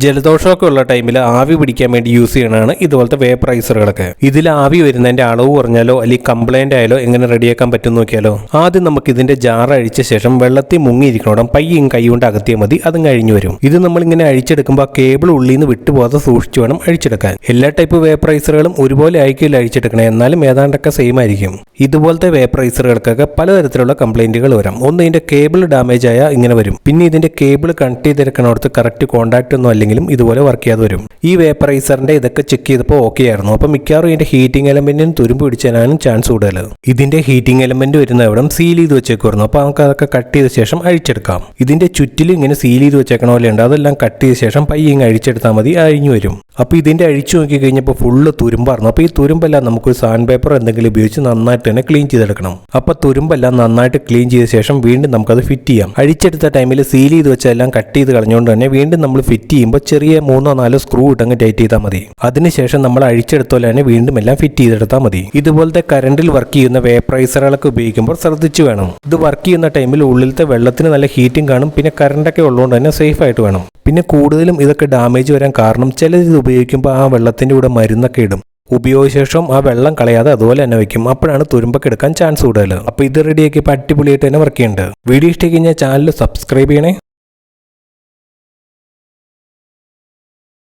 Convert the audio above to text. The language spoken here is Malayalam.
ജലദോഷമൊക്കെ ഉള്ള ടൈമിൽ ആവി പിടിക്കാൻ വേണ്ടി യൂസ് ചെയ്യണതാണ് ഇതുപോലത്തെ വേപ്പറൈസറുകളൊക്കെ. ഇതിൽ ആവി വരുന്നതിന്റെ അളവ് കുറഞ്ഞാലോ അല്ലെങ്കിൽ കംപ്ലൈന്റ് ആയാലോ എങ്ങനെ റെഡിയാക്കാൻ പറ്റും നോക്കിയാലോ. ആദ്യം നമുക്ക് ഇതിന്റെ ജാർ അഴിച്ച ശേഷം വെള്ളത്തിൽ മുങ്ങിയിരിക്കണോടം പയ്യും കൈ കൊണ്ട് അകത്തിയാൽ മതി, അതും കഴിഞ്ഞു വരും. ഇത് നമ്മളിങ്ങനെ അഴിച്ചെടുക്കുമ്പോൾ ആ കേബിൾ ഉള്ളിൽ നിന്ന് വിട്ടുപോകാതെ സൂക്ഷിച്ചു വേണം അഴിച്ചെടുക്കാൻ. എല്ലാ ടൈപ്പ് വേപ്പറൈസറുകളും ഒരുപോലെ ആയിരിക്കില്ല അഴിച്ചെടുക്കണേ, എന്നാലും ഏതാണ്ടൊക്കെ സെയിം ആയിരിക്കും. ഇതുപോലത്തെ വേപ്പറൈസറുകൾക്കൊക്കെ പലതരത്തിലുള്ള കംപ്ലൈന്റുകൾ വരാം. ഒന്ന് ഇതിന്റെ കേബിൾ ഡാമേജ് ആയാൽ ഇങ്ങനെ വരും. പിന്നെ ഇതിന്റെ കേബിൾ കണക്ട് ചെയ്തെടുക്കണോടത്ത് കറക്റ്റ് കോൺടാക്ട് ഒന്നും അല്ലെങ്കിലും ഇതുപോലെ വർക്ക് ചെയ്യാതെ വരും. ഈ വേപ്പറൈസറിന്റെ ഇതൊക്കെ ചെക്ക് ചെയ്തപ്പോൾ ഓക്കെ ആയിരുന്നു. അപ്പം മിക്കവാറും ഇതിന്റെ ഹീറ്റിംഗ് എലമെന്റിന് തുരുമ്പ് പിടിച്ചാലും ചാൻസ് കൂടുതൽ. ഇതിന്റെ ഹീറ്റിംഗ് എലമെന്റ് വരുന്ന ഇവിടെ സീൽ ചെയ്ത് വെച്ചേക്കുമായിരുന്നു. അപ്പോൾ നമുക്ക് അതൊക്കെ കട്ട് ചെയ്ത ശേഷം അഴിച്ചെടുക്കാം. ഇതിന്റെ ചുറ്റിലും ഇങ്ങനെ സീൽ ചെയ്ത് വെച്ചേക്കണ പോലെ ഉണ്ട്. അതെല്ലാം കട്ട് ചെയ്ത ശേഷം പയ്യെ അഴിച്ചെടുത്താൽ മതി, അഴിഞ്ഞു വരും. അപ്പോൾ ഇതിന്റെ അഴിച്ചു നോക്കി കഴിഞ്ഞപ്പോൾ ഫുള്ള് തുരുമ്പായിരുന്നു. അപ്പോൾ ഈ തുരുമ്പെല്ലാം നമുക്കൊരു സാൻഡ് പേപ്പർ എന്തെങ്കിലും ഉപയോഗിച്ച് നന്നായിട്ട് തന്നെ ക്ലീൻ ചെയ്തെടുക്കണം. അപ്പോൾ തുരുമ്പെല്ലാം നന്നായിട്ട് ക്ലീൻ ചെയ്ത ശേഷം വീണ്ടും നമുക്കത് ഫിറ്റ് ചെയ്യാം. അഴിച്ചെടുത്ത ടൈമിൽ സീൽ ചെയ്ത് വെച്ചെല്ലാം കട്ട് ചെയ്ത് കളഞ്ഞുകൊണ്ട് തന്നെ വീണ്ടും നമ്മൾ ഫിറ്റ് ചെയ്യുമ്പോൾ ചെറിയ 3-4 സ്ക്രൂ ഇട്ടങ്ങ് ടൈറ്റ് ചെയ്താൽ മതി. അതിനുശേഷം നമ്മൾ അഴിച്ചെടുത്തോലെ തന്നെ വീണ്ടും എല്ലാം ഫിറ്റ് ചെയ്തെടുത്താൽ മതി. ഇതുപോലത്തെ കറണ്ടിൽ വർക്ക് ചെയ്യുന്ന വേപ്പറൈസറുകളൊക്കെ ഉപയോഗിക്കുമ്പോൾ ശ്രദ്ധിച്ചു വേണം. ഇത് വർക്ക് ചെയ്യുന്ന ടൈമിൽ ഉള്ളിലത്തെ വെള്ളത്തിന് നല്ല ഹീറ്റിംഗ് കാണും. പിന്നെ കറണ്ടൊക്കെ ഉള്ളതുകൊണ്ട് തന്നെ സേഫ് ആയിട്ട് വേണം. പിന്നെ കൂടുതലും ഇതൊക്കെ ഡാമേജ് വരാൻ കാരണം ചിലത് ഇത് ഉപയോഗിക്കുമ്പോൾ ആ വെള്ളത്തിൻ്റെ കൂടെ മരുന്നൊക്കെ ഇടും. ഉപയോഗശേഷം ആ വെള്ളം കളയാതെ അതുപോലെ തന്നെ വെക്കും. അപ്പോഴാണ് തുരുമ്പൊക്കെ എടുക്കാൻ ചാൻസ് കൂടുതൽ. അപ്പോൾ ഇത് റെഡിയാക്കി അടിപൊളിയായിട്ട് തന്നെ വർക്ക് ചെയ്യുന്നുണ്ട്. വീഡിയോ ഇഷ്ടമായി കഴിഞ്ഞാൽ ചാനൽ സബ്സ്ക്രൈബ് ചെയ്യണേ.